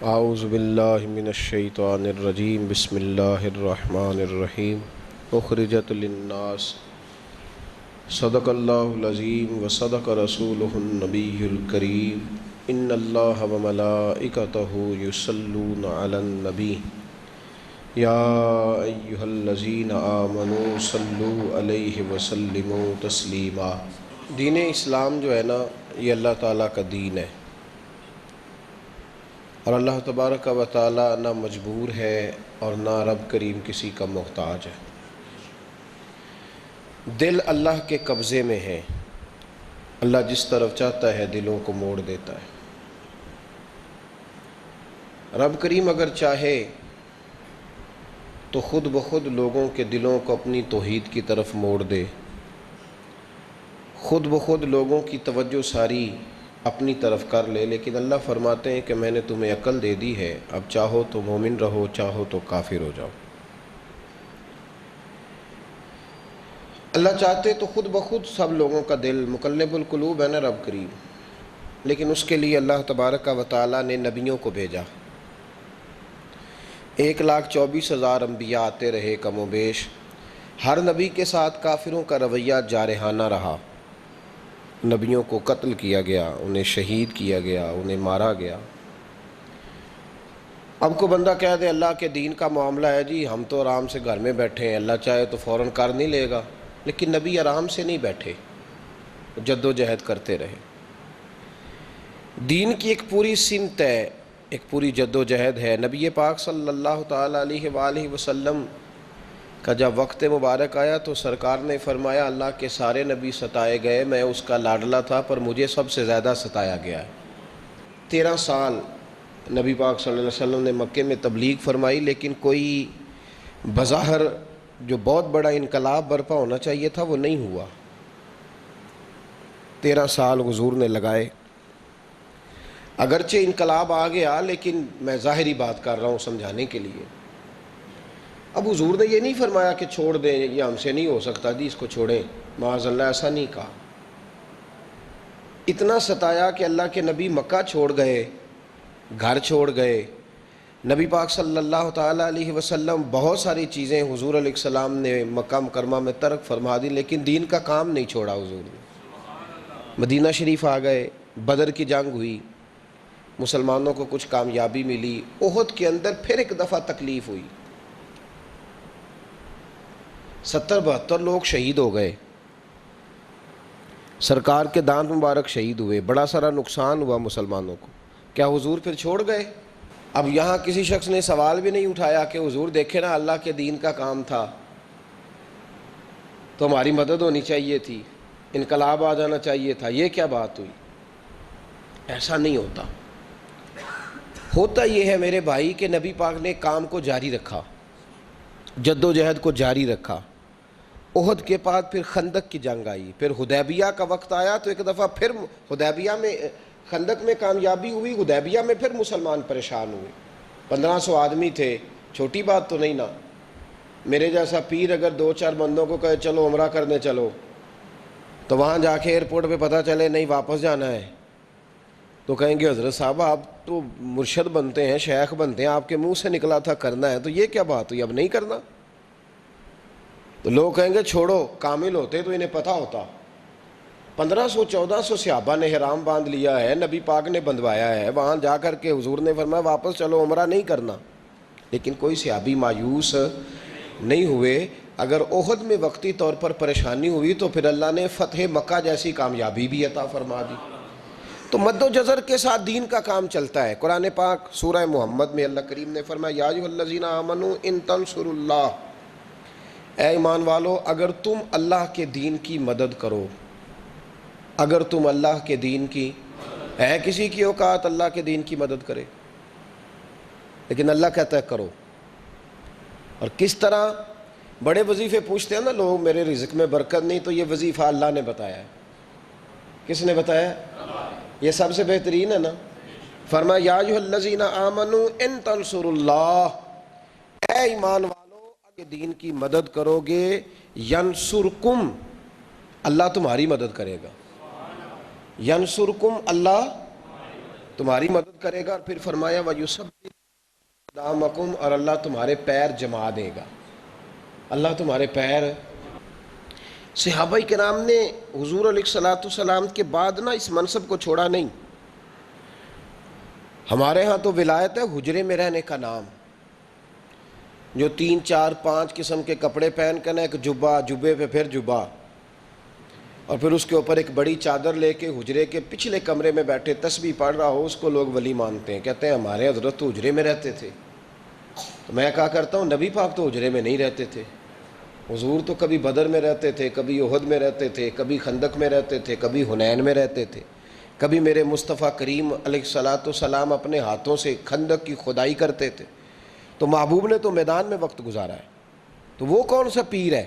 اعوذ باللہ من الشیطان الرجیم بسم اللہ الرحمن الرحیم اخرجت للناس صدق اللہ العظیم وصدق رسولہ النبی الکریم ان اللہ وملائکتہ یصلون علی النبی یا ایہا الذین آمنوا صلوا علیہ وسلموا تسلیما۔ دین اسلام جو ہے نا، یہ اللہ تعالیٰ کا دین ہے، اور اللہ تبارک و تعالیٰ نہ مجبور ہے اور نہ رب کریم کسی کا محتاج ہے۔ دل اللہ کے قبضے میں ہے، اللہ جس طرف چاہتا ہے دلوں کو موڑ دیتا ہے۔ رب کریم اگر چاہے تو خود بخود لوگوں کے دلوں کو اپنی توحید کی طرف موڑ دے، خود بخود لوگوں کی توجہ ساری اپنی طرف کر لے، لیکن اللہ فرماتے ہیں کہ میں نے تمہیں عقل دے دی ہے، اب چاہو تو مومن رہو، چاہو تو کافر ہو جاؤ۔ اللہ چاہتے تو خود بخود سب لوگوں کا دل مقلب القلوب ہے نا رب کریم، لیکن اس کے لیے اللہ تبارک و تعالیٰ نے نبیوں کو بھیجا۔ 1,24,000 انبیاء آتے رہے کم و بیش، ہر نبی کے ساتھ کافروں کا رویہ جارحانہ رہا، نبیوں کو قتل کیا گیا، انہیں شہید کیا گیا، انہیں مارا گیا۔ اب کو بندہ کہہ دے اللہ کے دین کا معاملہ ہے جی، ہم تو آرام سے گھر میں بیٹھے ہیں، اللہ چاہے تو فوراً کر نہیں لے گا، لیکن نبی آرام سے نہیں بیٹھے، جد و جہد کرتے رہے۔ دین کی ایک پوری سمت ہے، ایک پوری جد و جہد ہے۔ نبی پاک صلی اللہ تعالیٰ علیہ وآلہ وسلم کا جب وقت مبارک آیا تو سرکار نے فرمایا اللہ کے سارے نبی ستائے گئے، میں اس کا لاڈلا تھا پر مجھے سب سے زیادہ ستایا گیا ہے۔ 13 سال نبی پاک صلی اللہ علیہ وسلم نے مکے میں تبلیغ فرمائی، لیکن کوئی بظاہر جو بہت بڑا انقلاب برپا ہونا چاہیے تھا وہ نہیں ہوا۔ 13 سال حضور نے لگائے، اگرچہ انقلاب آ گیا لیکن میں ظاہری بات کر رہا ہوں سمجھانے کے لیے۔ اب حضور نے یہ نہیں فرمایا کہ چھوڑ دیں، یہ ہم سے نہیں ہو سکتا جی، اس کو چھوڑیں، معاذ اللہ، ایسا نہیں کہا۔ اتنا ستایا کہ اللہ کے نبی مکہ چھوڑ گئے، گھر چھوڑ گئے۔ نبی پاک صلی اللہ تعالیٰ علیہ وسلم بہت ساری چیزیں حضور علیہ السلام نے مکہ مکرمہ میں ترک فرما دی، لیکن دین کا کام نہیں چھوڑا حضور نے۔ مدینہ شریف آ گئے، بدر کی جنگ ہوئی، مسلمانوں کو کچھ کامیابی ملی، احد کے اندر پھر ایک دفعہ تکلیف ہوئی، 70-72 لوگ شہید ہو گئے، سرکار کے دانت مبارک شہید ہوئے، بڑا سارا نقصان ہوا مسلمانوں کو۔ کیا حضور پھر چھوڑ گئے؟ اب یہاں کسی شخص نے سوال بھی نہیں اٹھایا کہ حضور دیکھیں نا، اللہ کے دین کا کام تھا تو ہماری مدد ہونی چاہیے تھی، انقلاب آ جانا چاہیے تھا، یہ کیا بات ہوئی؟ ایسا نہیں ہوتا۔ ہوتا یہ ہے میرے بھائی کہ نبی پاک نے کام کو جاری رکھا، جد و جہد کو جاری رکھا۔ احد کے بعد پھر خندق کی جنگ آئی، پھر حدیبیہ کا وقت آیا تو ایک دفعہ پھر حدیبیہ میں، خندق میں کامیابی ہوئی، حدیبیہ میں پھر مسلمان پریشان ہوئے۔ 1500 آدمی تھے، چھوٹی بات تو نہیں نا۔ میرے جیسا پیر اگر 2-4 بندوں کو کہے چلو عمرہ کرنے چلو، تو وہاں جا کے ایئرپورٹ پہ پتہ چلے نہیں واپس جانا ہے، تو کہیں گے حضرت صاحب آپ تو مرشد بنتے ہیں، شیخ بنتے ہیں، آپ کے منہ سے نکلا تھا کرنا ہے، تو یہ کیا بات ہوئی اب نہیں کرنا؟ تو لوگ کہیں گے چھوڑو، کامل ہوتے تو انہیں پتہ ہوتا۔ 1500-1400 صحابہ نے احرام باندھ لیا ہے، نبی پاک نے بندھوایا ہے، وہاں جا کر کے حضور نے فرمایا واپس چلو عمرہ نہیں کرنا، لیکن کوئی صحابی مایوس نہیں ہوئے۔ اگر احد میں وقتی طور پر پریشانی ہوئی تو پھر اللہ نے فتح مکہ جیسی کامیابی بھی عطا فرما دی۔ تو مد و جزر کے ساتھ دین کا کام چلتا ہے۔ قرآن پاک سورہ محمد میں اللہ کریم نے فرمایا یا ایھا الذین آمنوا ان تنصروا اللہ، اے ایمان والو اگر تم اللہ کے دین کی مدد کرو، اگر تم اللہ کے دین کی، ہے کسی کی اوقات اللہ کے دین کی مدد کرے؟ لیکن اللہ کہتا ہے کرو۔ اور کس طرح؟ بڑے وظیفے پوچھتے ہیں نا لوگ، میرے رزق میں برکت نہیں، تو یہ وظیفہ اللہ نے بتایا ہے۔ کس نے بتایا؟ یہ سب سے بہترین ہے نا۔ فرمایا یا ایھا الذین آمنوا ان تنصروا اللہ، اے ایمان والو اگر دین کی مدد کرو گے، ینصرکم، اللہ تمہاری مدد کرے گا۔ ینصرکم، اللہ تمہاری مدد کرے گا، اور پھر فرمایا وَيُثَبِّتُ أَقْدَامَكُمْ، اور اللہ تمہارے پیر جما دے گا، اللہ تمہارے پیر۔ صحابہ کرام نے حضور علیہ الصلوۃ والسلام کے بعد اس منصب کو چھوڑا نہیں۔ ہمارے ہاں تو ولایت ہے حجرے میں رہنے کا نام، جو 3 4 5 قسم کے کپڑے پہن کر ایک جبہ، جبے پہ پھر جبہ، اور پھر اس کے اوپر ایک بڑی چادر لے کے حجرے کے پچھلے کمرے میں بیٹھے تسبیح پڑھ رہا ہو، اس کو لوگ ولی مانتے ہیں، کہتے ہیں ہمارے حضرت تو حجرے میں رہتے تھے۔ تو میں کہا کرتا ہوں نبی پاک تو حجرے میں نہیں رہتے تھے، حضور تو کبھی بدر میں رہتے تھے، کبھی احد میں رہتے تھے، کبھی خندق میں رہتے تھے، کبھی حنین میں رہتے تھے، کبھی میرے مصطفیٰ کریم علیہ الصلوۃ والسلام اپنے ہاتھوں سے خندق کی کھدائی کرتے تھے۔ تو محبوب نے تو میدان میں وقت گزارا ہے، تو وہ کون سا پیر ہے،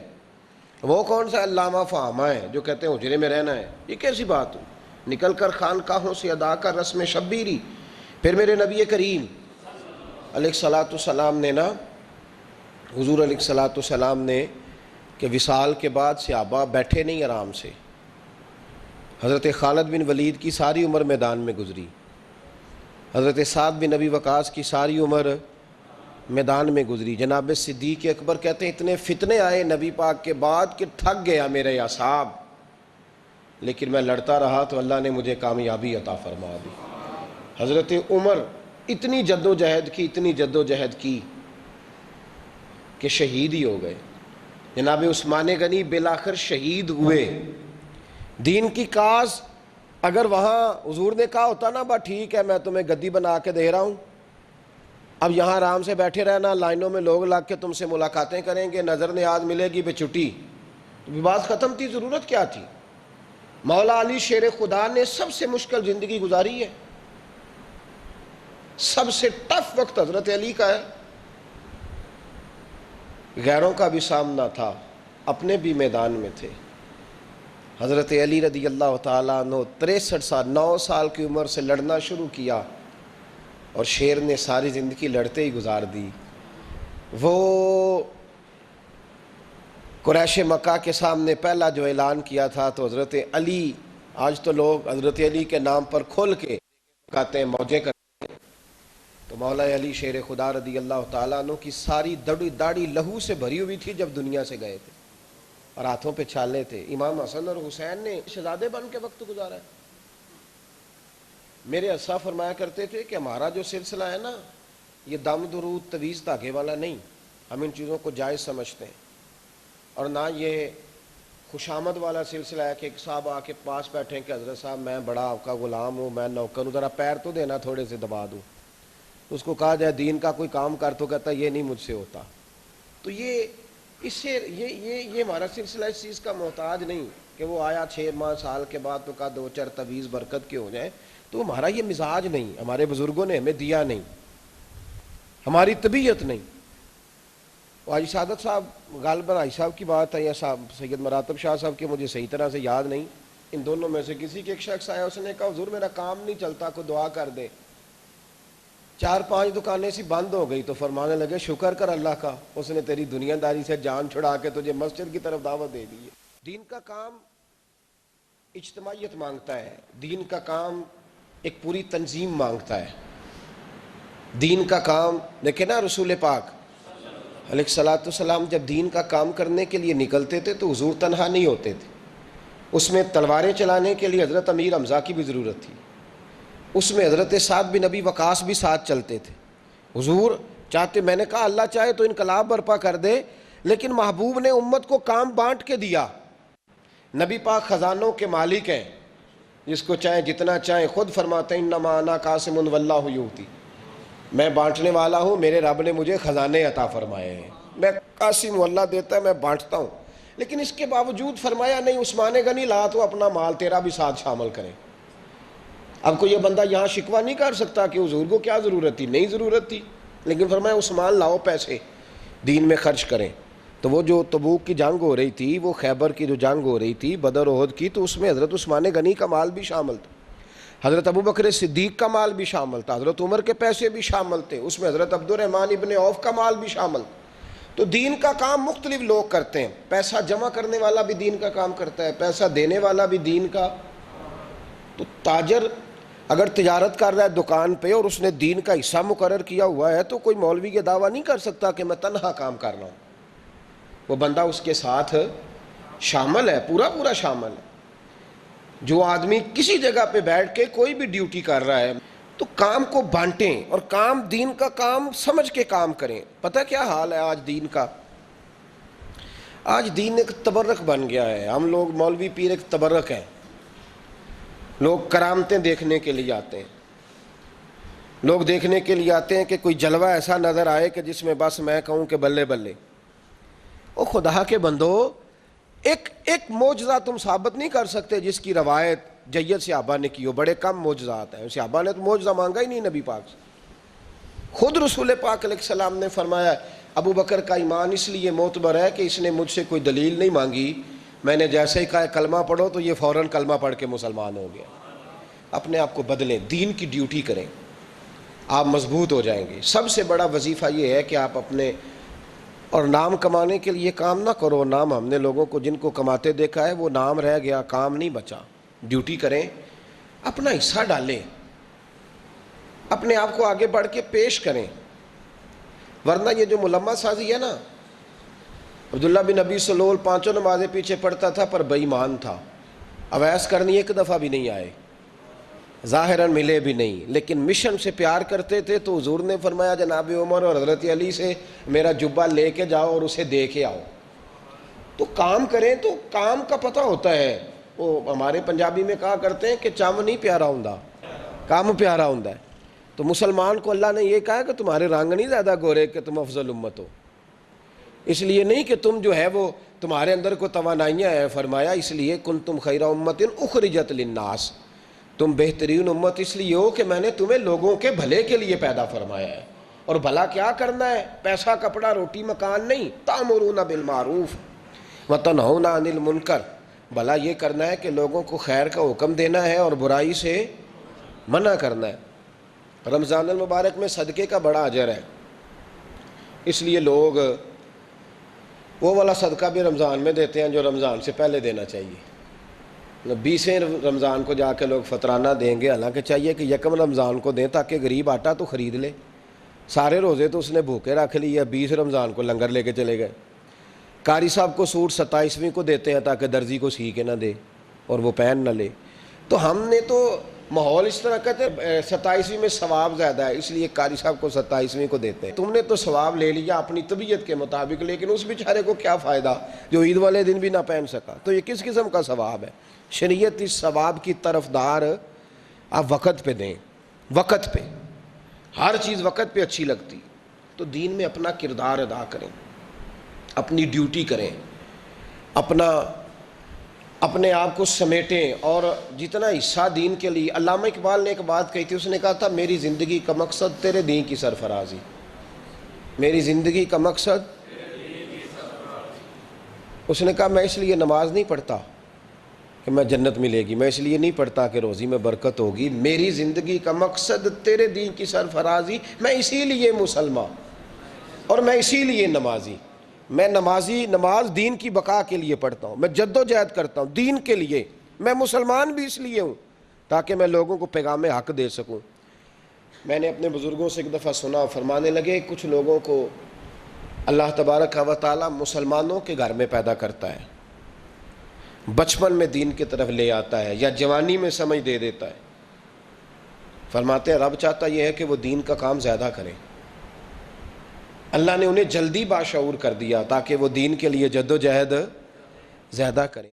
وہ کون سا علامہ فہامہ ہے جو کہتے ہیں حجرے میں رہنا ہے؟ یہ کیسی بات ہوئی؟ نکل کر خانقاہوں سے ادا کر رسم شبیری۔ پھر میرے نبی کریم علیہ الصلوۃ والسلام نے حضور علیہ الصلوۃ والسلام نے کہ وصال کے بعد صحابہ بیٹھے نہیں آرام سے۔ حضرت خالد بن ولید کی ساری عمر میدان میں گزری، حضرت سعد بن ابی وقاص کی ساری عمر میدان میں گزری۔ جناب صدیق اکبر کہتے ہیں اتنے فتنے آئے نبی پاک کے بعد کہ تھک گیا میرے اعصاب، لیکن میں لڑتا رہا تو اللہ نے مجھے کامیابی عطا فرما دی۔ حضرت عمر اتنی جد و جہد کی، اتنی جد و جہد کی کہ شہید ہی ہو گئے۔ جناب عثمان غنی بالآخر شہید ہوئے۔ دین کی کاز اگر وہاں حضور نے کہا ہوتا نا ٹھیک ہے میں تمہیں گدی بنا کے دے رہا ہوں، اب یہاں آرام سے بیٹھے رہنا، لائنوں میں لوگ لگ کے تم سے ملاقاتیں کریں گے، نظر نیاز ملے گی بے چھٹی، تو بات ختم تھی، ضرورت کیا تھی؟ مولا علی شیر خدا نے سب سے مشکل زندگی گزاری ہے، سب سے ٹف وقت حضرت علی کا ہے۔ غیروں کا بھی سامنا تھا، اپنے بھی میدان میں تھے۔ حضرت علی رضی اللہ تعالیٰ عنہ 63 سال 9 سال کی عمر سے لڑنا شروع کیا، اور شیر نے ساری زندگی لڑتے ہی گزار دی۔ وہ قریش مکہ کے سامنے پہلا جو اعلان کیا تھا تو حضرت علی، آج تو لوگ حضرت علی کے نام پر کھول کے کہتے ہیں موجیں کرتے ہیں، تو مولا علی شیر خدا رضی اللہ تعالیٰ عنہ کی ساری داڑھی لہو سے بھری ہوئی تھی جب دنیا سے گئے تھے، اور ہاتھوں پہ چھالے تھے۔ امام حسن اور حسین نے شہزادے بن کے وقت گزارا ہے۔ میرے اسا فرمایا کرتے تھے کہ ہمارا جو سلسلہ ہے نا، یہ دم درود تویز دھاگے والا نہیں، ہم ان چیزوں کو جائز سمجھتے ہیں، اور نہ یہ خوشامد والا سلسلہ ہے کہ ایک صاحب آ کے پاس بیٹھیں کہ حضرت صاحب میں بڑا آپ کا غلام ہوں، میں نوکر ہوں، ذرا پیر تو دینا تھوڑے سے دبا دوں۔ اس کو کہا جائے دین کا کوئی کام کر تو کہتا یہ نہیں مجھ سے ہوتا۔ تو یہ ہمارا سلسلہ اس چیز کا محتاج نہیں کہ وہ آیا 6 ماہ سال کے بعد تو کہا 2 4 تویز برکت کے ہو جائیں، تو ہمارا یہ مزاج نہیں، ہمارے بزرگوں نے ہمیں دیا نہیں، ہماری طبیعت نہیں۔ حاجی سعادت صاحب غالباً حاجی صاحب کی بات ہے یا سید مراتب شاہ صاحب کی، مجھے صحیح طرح سے یاد نہیں، ان دونوں میں سے کسی کے ایک شخص آیا، اس نے کہا حضور میرا کام نہیں چلتا، کوئی دعا کر دے۔ 4 5 دکانیں سی بند ہو گئی، تو فرمانے لگے شکر کر اللہ کا، اس نے تیری دنیا داری سے جان چھڑا کے تجھے مسجد کی طرف دعوت دے دی ہے۔ دین کا کام اجتماعیت مانگتا ہے، دین کا کام ایک پوری تنظیم مانگتا ہے، دین کا کام دیکھیں نا، رسول پاک علیہ الصلوۃ والسلام جب دین کا کام کرنے کے لیے نکلتے تھے تو حضور تنہا نہیں ہوتے تھے، اس میں تلواریں چلانے کے لیے حضرت امیر حمزہ کی بھی ضرورت تھی، اس میں حضرت سعد بن ابی وقاص بھی ساتھ چلتے تھے۔ حضور چاہتے، میں نے کہا اللہ چاہے تو انقلاب برپا کر دے، لیکن محبوب نے امت کو کام بانٹ کے دیا۔ نبی پاک خزانوں کے مالک ہیں، جس کو چاہیں جتنا چاہیں، خود فرماتے ہیں انما انا قاسم واللہ یؤتی، میں بانٹنے والا ہوں، میرے رب نے مجھے خزانے عطا فرمائے ہیں، میں قاسم ہوں، اللہ دیتا ہے میں بانٹتا ہوں۔ لیکن اس کے باوجود فرمایا نہیں عثمان غنی لا تو اپنا مال تیرا بھی ساتھ شامل کریں۔ اب کوئی یہ بندہ یہاں شکوہ نہیں کر سکتا کہ حضور کو کیا ضرورت تھی، نہیں ضرورت تھی، لیکن فرمایا عثمان لاؤ پیسے دین میں خرچ کریں۔ تو وہ جو تبوک کی جنگ ہو رہی تھی، وہ خیبر کی جو جنگ ہو رہی تھی، بدر احد کی، تو اس میں حضرت عثمان غنی کا مال بھی شامل تھا، حضرت ابو بکر صدیق کا مال بھی شامل تھا، حضرت عمر کے پیسے بھی شامل تھے، اس میں حضرت عبد الرحمن ابن عوف کا مال بھی شامل تھا۔ تو دین کا کام مختلف لوگ کرتے ہیں، پیسہ جمع کرنے والا بھی دین کا کام کرتا ہے، پیسہ دینے والا بھی دین کا۔ تو تاجر اگر تجارت کر رہا ہے دکان پہ اور اس نے دین کا حصہ مقرر کیا ہوا ہے تو کوئی مولوی یہ دعویٰ نہیں کر سکتا کہ میں تنہا کام کر رہا ہوں، وہ بندہ اس کے ساتھ شامل ہے، پورا پورا شامل ہے۔ جو آدمی کسی جگہ پہ بیٹھ کے کوئی بھی ڈیوٹی کر رہا ہے تو کام کو بانٹیں اور کام دین کا کام سمجھ کے کام کریں۔ پتہ کیا حال ہے آج دین کا؟ آج دین ایک تبرک بن گیا ہے، ہم لوگ مولوی پیر ایک تبرک ہیں، لوگ کرامتیں دیکھنے کے لیے آتے ہیں، لوگ دیکھنے کے لیے آتے ہیں کہ کوئی جلوہ ایسا نظر آئے کہ جس میں بس میں کہوں کہ بلے بلے۔ او خدا کے بندو، ایک معجزہ تم ثابت نہیں کر سکتے جس کی روایت جید صحابہ نے کی ہو؟ بڑے کم معجزات ہیں، صحابہ نے تو معجزہ مانگا ہی نہیں نبی پاک سے۔ خود رسول پاک علیہ السلام نے فرمایا ابو بکر کا ایمان اس لیے معتبر ہے کہ اس نے مجھ سے کوئی دلیل نہیں مانگی، میں نے جیسے ہی کہا کلمہ پڑھو تو یہ فوراً کلمہ پڑھ کے مسلمان ہو گیا۔ اپنے آپ کو بدلیں، دین کی ڈیوٹی کریں، آپ مضبوط ہو جائیں گے۔ سب سے بڑا وظیفہ یہ ہے کہ آپ اپنے اور نام کمانے کے لیے کام نہ کرو۔ نام ہم نے لوگوں کو جن کو کماتے دیکھا ہے وہ نام رہ گیا، کام نہیں بچا۔ ڈیوٹی کریں، اپنا حصہ ڈالیں، اپنے آپ کو آگے بڑھ کے پیش کریں، ورنہ یہ جو ملمہ سازی ہے نا، عبداللہ بن ابی سلول 5 نمازیں پیچھے پڑھتا تھا پر بے ایمان تھا، اویس کرنی ایک دفعہ بھی نہیں آئے، ظاہراً ملے بھی نہیں، لیکن مشن سے پیار کرتے تھے تو حضور نے فرمایا جناب عمر اور حضرت علی سے میرا جبہ لے کے جاؤ اور اسے دے کے آؤ۔ تو کام کریں تو کام کا پتہ ہوتا ہے۔ وہ ہمارے پنجابی میں کہا کرتے ہیں کہ چم نہیں پیارا ہوندا، کام پیارا ہوندا ہے۔ تو مسلمان کو اللہ نے یہ کہا کہ تمہارے رنگ نہیں زیادہ گورے کہ تم افضل امت ہو، اس لیے نہیں کہ تم جو ہے وہ تمہارے اندر کو توانائیاں ہیں، فرمایا اس لیے کنتم خیر امت اخرجت للناس، تم بہترین امت اس لیے ہو کہ میں نے تمہیں لوگوں کے بھلے کے لیے پیدا فرمایا ہے۔ اور بھلا کیا کرنا ہے؟ پیسہ کپڑا روٹی مکان نہیں، تأمرون بالمعروف وتنہون عن المنکر، بھلا یہ کرنا ہے کہ لوگوں کو خیر کا حکم دینا ہے اور برائی سے منع کرنا ہے۔ رمضان المبارک میں صدقے کا بڑا اجر ہے، اس لیے لوگ وہ والا صدقہ بھی رمضان میں دیتے ہیں جو رمضان سے پہلے دینا چاہیے۔ 20 رمضان کو جا کے لوگ فطرانہ دیں گے، حالانکہ چاہیے کہ یکم رمضان کو دیں تاکہ غریب آٹا تو خرید لے۔ سارے روزے تو اس نے بھوکے رکھ لیے، 20 رمضان کو لنگر لے کے چلے گئے۔ قاری صاحب کو سوٹ 27ویں کو دیتے ہیں تاکہ درزی کو سی کے نہ دے اور وہ پہن نہ لے۔ تو ہم نے تو ماحول اس طرح کہتے 27ویں میں ثواب زیادہ ہے اس لیے قاری صاحب کو 27ویں کو دیتے ہیں۔ تم نے تو ثواب لے لیا اپنی طبیعت کے مطابق، لیکن اس بیچارے کو کیا فائدہ جو عید والے دن بھی نہ پہن سکا؟ تو یہ کس قسم کا ثواب ہے؟ شریعت اس ثواب کی طرفدار آپ وقت پہ دیں، وقت پہ، ہر چیز وقت پہ اچھی لگتی۔ تو دین میں اپنا کردار ادا کریں، اپنی ڈیوٹی کریں، اپنے آپ کو سمیٹیں، اور جتنا حصہ دین کے لیے۔ علامہ اقبال نے ایک بات کہی تھی، اس نے کہا تھا میری زندگی کا مقصد تیرے دین کی سرفرازی، میری زندگی کا مقصد، اس نے کہا میں اس لیے نماز نہیں پڑھتا کہ میں جنت ملے گی، میں اس لیے نہیں پڑھتا کہ روزی میں برکت ہوگی، میری زندگی کا مقصد تیرے دین کی سرفرازی، میں اسی لیے مسلمان اور میں اسی لیے نمازی، میں نماز دین کی بقا کے لیے پڑھتا ہوں، میں جد و جہد کرتا ہوں دین کے لیے، میں مسلمان بھی اس لیے ہوں تاکہ میں لوگوں کو پیغام حق دے سکوں۔ میں نے اپنے بزرگوں سے ایک دفعہ سنا، فرمانے لگے کچھ لوگوں کو اللہ تبارک و تعالی مسلمانوں کے گھر میں پیدا کرتا ہے، بچپن میں دین کی طرف لے آتا ہے یا جوانی میں سمجھ دے دیتا ہے۔ فرماتے ہیں رب چاہتا یہ ہے کہ وہ دین کا کام زیادہ کریں، اللہ نے انہیں جلدی باشعور کر دیا تاکہ وہ دین کے لیے جد و جہد زیادہ کریں۔